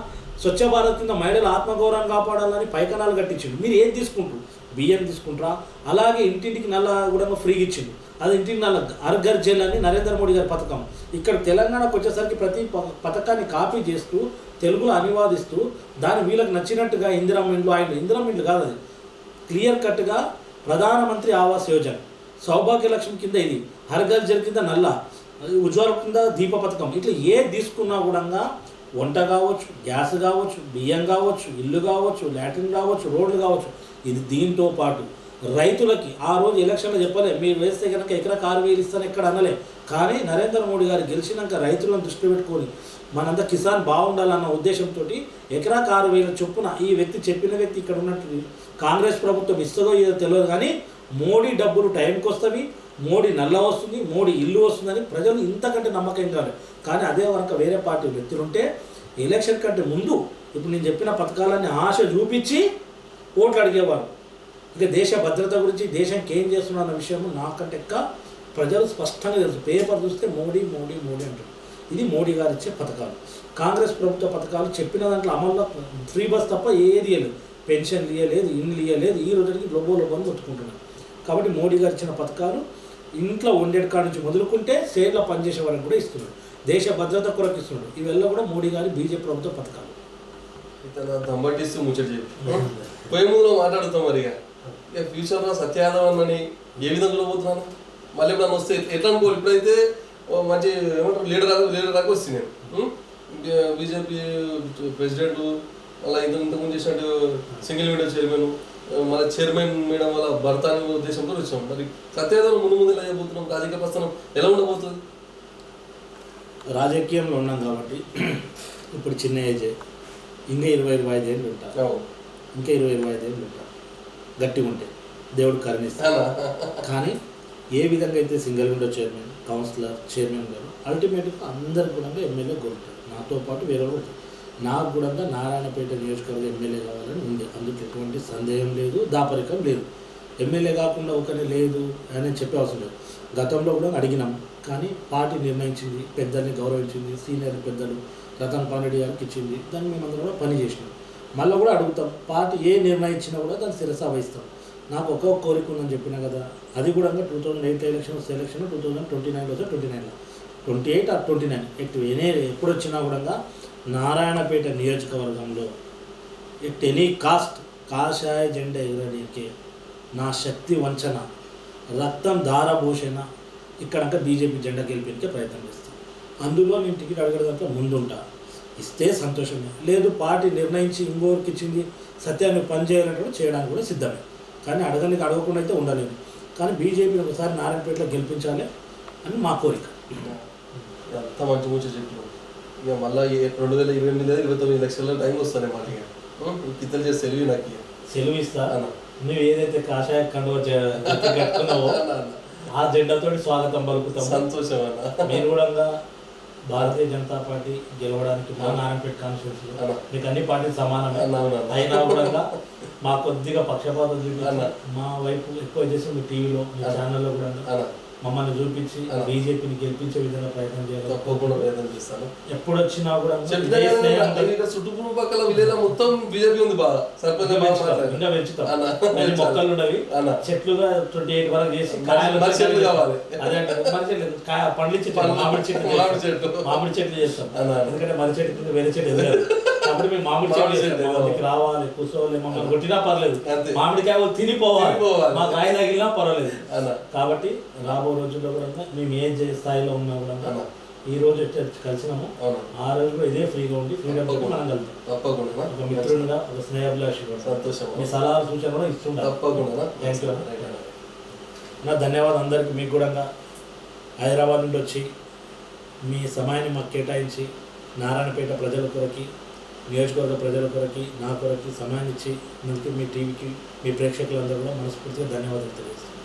స్వచ్ఛ భారత్ కింద మహిళల ఆత్మగౌరవం కాపాడాలని పైకనాలు కట్టించిండు. మీరు ఏది తీసుకుంటారు? బియ్యం తీసుకుంటారా? అలాగే ఇంటింటికి నల్ల కూడా ఫ్రీగా ఇచ్చిండు. అది ఇంటికి నల్ల హర్ జల్ అని నరేంద్ర మోడీ గారి పథకం. ఇక్కడ తెలంగాణకు వచ్చేసరికి ప్రతి పథకాన్ని కాపీ చేస్తూ తెలుగులో అనువాదిస్తూ దాన్ని వీళ్ళకి నచ్చినట్టుగా ఇందిరమ్మ ఇండ్లు, ఆయన ఇందిరమ్మ ఇండ్లు కాదు, అది క్లియర్ కట్గా ప్రధానమంత్రి ఆవాస్ యోజన, సౌభాగ్యలక్ష్మి కింద ఇది, హర్ జల్ కింద నల్ల, ఉజ్వల కింద దీప పథకం, ఇట్లా ఏది తీసుకున్నా కూడా వంట కావచ్చు, గ్యాస్ కావచ్చు, బియ్యం కావచ్చు, ఇల్లు కావచ్చు, లాట్రిన్ కావచ్చు, రోడ్లు కావచ్చు. ఇది దీంతో పాటు రైతులకి ఆ రోజు ఎలక్షన్లో చెప్పలే, మీరు వేస్తే కనుక ఎకరాకు 6,000 ఇస్తాను ఎక్కడ అనలే. కానీ నరేంద్ర మోడీ గారు గెలిచినాక రైతులను దృష్టి పెట్టుకొని మనంతా కిసాన్ బాగుండాలన్న ఉద్దేశంతో ఎకరాకు 6,000 చొప్పున ఈ వ్యక్తి చెప్పిన వ్యక్తి ఇక్కడ ఉన్నట్టు కాంగ్రెస్ ప్రభుత్వం ఇస్తుందో ఏదో తెలియదు, కానీ మోడీ డబ్బులు టైంకి వస్తుంది, మోడీ నల్ల వస్తుంది, మోడీ ఇల్లు వస్తుందని ప్రజలు ఇంతకంటే నమ్మకం కాదు. కానీ అదే కనుక వేరే పార్టీ వ్యక్తులుంటే ఎలక్షన్ కంటే ముందు ఇప్పుడు నేను చెప్పిన పథకాలన్నీ ఆశ చూపించి ఓట్లు అడిగేవారు. ఇక దేశ భద్రత గురించి దేశంకి ఏం చేస్తున్నా అన్న విషయం నాకంటే ప్రజలు స్పష్టంగా తెలుసు. పేపర్ చూస్తే మోడీ మోడీ మోడీ అంటారు. ఇది మోడీ గారు ఇచ్చే పథకాలు. కాంగ్రెస్ ప్రభుత్వ పథకాలు చెప్పిన దాంట్లో అమల్లో ఫ్రీ బస్ తప్ప ఏది ఇవ్వలేదు, పెన్షన్లు ఇవ్వలేదు, ఇండ్లు ఇవ్వలేదు. ఈ రోజుకి లోబోని కొట్టుకుంటున్నారు. కాబట్టి మోడీ గారు ఇచ్చిన పథకాలు ఇంట్లో వండేటి కాడ నుంచి మొదలుకుంటే సేర్లో పనిచేసే వాళ్ళకి కూడా ఇస్తున్నాడు. దేశ భద్రత కొరకు ఇస్తున్నాడు. ఇవెల్ల కూడా మోడీ గారి బీజేపీ ప్రభుత్వ పథకాలు. ఇతను దమ్మటిస్తూ ముచ్చట చెప్పి పోయే ముందులో మాట్లాడుతాం. మరి ఇక ఫ్యూచర్లో సత్యాదవ్ అన్నని ఏ విధంగా పోతున్నాను మళ్ళీ ఎప్పుడన్నా వస్తే ఎట్లా అనుకోవాలి. ఇప్పుడైతే మంచి ఏమంటారు లీడర్ దాకా వస్తుంది. నేను బీజేపీ ప్రెసిడెంట్ అలా ఇంతకుముందు చేసినట్టు సింగిల్ విండో చైర్మన్, మన చైర్మన్ మేడం వల్ల భర్త అనే ఉద్దేశంతో వచ్చాం. మరి సత్యాదవ్ ముందు ఎలా చేయబోతున్నాం? రాజకీయ ప్రస్థానం ఎలా ఉండబోతుంది? రాజకీయంలో ఉన్నాం కాబట్టి ఇప్పుడు చిన్న ఏజే, ఇంకా 20-25 ఏళ్ళు ఉంటారు, ఇంకా 20-25 ఏళ్ళు ఉంటారు గట్టిగా ఉంటే దేవుడు కరుణిస్తాడు. కానీ ఏ విధంగా అయితే single window chairman, councillor, chairman గారు అల్టిమేట్గా అందరికి కూడా ఎమ్మెల్యే కోరుతారు. నాతో పాటు వేరే కూడా నాకు కూడా నారాయణపేట నియోజకవర్గం ఎమ్మెల్యే కావాలని ఉంది. అందుకు ఎటువంటి సందేహం లేదు, దాపరికం లేదు. ఎమ్మెల్యే కాకుండా ఒకనే లేదు అని చెప్పే అవసరం లేదు. గతంలో కూడా అడిగినాం, కానీ పార్టీ నిర్ణయించింది, పెద్దల్ని గౌరవించింది, సీనియర్ పెద్దలు రతన్ పాంరెడ్డి గారికి ఇచ్చింది. దాన్ని మేమందరం కూడా పని చేసినాం. మళ్ళీ కూడా అడుగుతాం, పార్టీ ఏ నిర్ణయించినా కూడా దాన్ని శిరసా వహిస్తాం. నాకు ఒక్కొక్క కోరిక ఉందని చెప్పినా కదా, అది కూడా 2008 ఎలక్షన్ 2029 వస్తే 28 or 29 ఎప్పుడు వచ్చినా కూడా నారాయణపేట నియోజకవర్గంలో ఎట్ ఎనీ కాస్ట్ కాషాయ జెండా ఎగరనీకే నా శక్తి వంచన, రక్తం ధారభూషణ ఇక్కడంతా బీజేపీ జెండా గెలిపించే ప్రయత్నం చేస్తాను. అందులో నేను టికెట్ అడగడంతో ముందుంటా. ఇస్తే సంతోషమే, లేదు పార్టీ నిర్ణయించి ఇంకోరికి ఇచ్చింది సత్యాన్ని పనిచేయాలంటే చేయడానికి కూడా సిద్ధమే. కానీ అడగకుండా అయితే ఉండలేను. కానీ బీజేపీని ఒకసారి నారాయణపేటలో గెలిపించాలి అని మా కోరిక. అంత మంచి ముచ్చ చెప్పినాం. ఇక మళ్ళీ 2028 లేదా 29 ఎలక్షన్లో టైం వస్తానే మాట. ఇక కిత్తలు చేసి సెలవు నాకు సెలవు ఇస్తా. నువ్వు ఏదైతే కాషాయ కండువ కట్టుకున్నావో ఆ జెండాతో స్వాగతం పలుకుతాం. సంతోషం అన్న. మీరు కూడా భారతీయ జనతా పార్టీ గెలవడానికి మా నారాయణపేట కాన్స్టిట్యూన్సీలో మీకు అన్ని పార్టీలు సమానమే అయినా కూడా మా కొద్దిగా పక్షపాతం చూపించి మా వైపు ఎక్కువ చేసి మీ టీవీలో మీ ఛానల్లో కూడా మమ్మల్ని చూపించి బీజేపీని గెలిపించే విధంగా ప్రయత్నం చేయాలి. తప్పకుండా ప్రయత్నం చేస్తాను. ఎప్పుడు వచ్చినా కూడా చుట్టుపక్కల విలేజ్ మొత్తం బీజేపీ ఉంది. బాగా ఇంకా పెంచుతాం. మొక్కలు ఉన్నవి చెట్లుగా 28 వరకు చేసి కావాలి. అదే పండ్ల చెట్లు, మామిడి చెట్లు చేస్తాం. ఎందుకంటే మర్రి చెట్టు కింద వేరే చెట్టు ఎదగదు. కాబట్టి మేము మామిడి చెట్లు రావాలి, కూర్చోవాలి, మమ్మల్ని కొట్టినా పర్లేదు, మామిడికాయ తినిపోవాలి, మా కాయ తగిలినా పర్వాలేదు. కాబట్టి రాబో రోజుల్లో కూడా మేము ఏ స్థాయిలో ఉన్నా కూడా ఈ రోజు కలిసినాము, ఆ రోజు కూడా ఇదే ఫ్రీగా ఉండి ఫ్రీడమ్ తోటి మనం కలుగుతాం. తప్పకుండా ఒక మిత్రుడుగా, ఒక స్నేహభిలాషి మీ సలహాలు సూచన కూడా ఇస్తుంటాం. తప్పకుండా థ్యాంక్ యూ నా ధన్యవాదాలు అందరికీ. మీకు కూడా హైదరాబాద్ నుండి వచ్చి మీ సమయాన్ని మాకు కేటాయించి నారాయణపేట ప్రజల కొరకి, నియోజకవర్గ ప్రజల కొరకి, నా కొరకి సమయాన్ని ఇచ్చి ముందుకు మీ టీవీకి, మీ ప్రేక్షకులందరూ కూడా మనస్ఫూర్తిగా ధన్యవాదాలు తెలియజేస్తాను.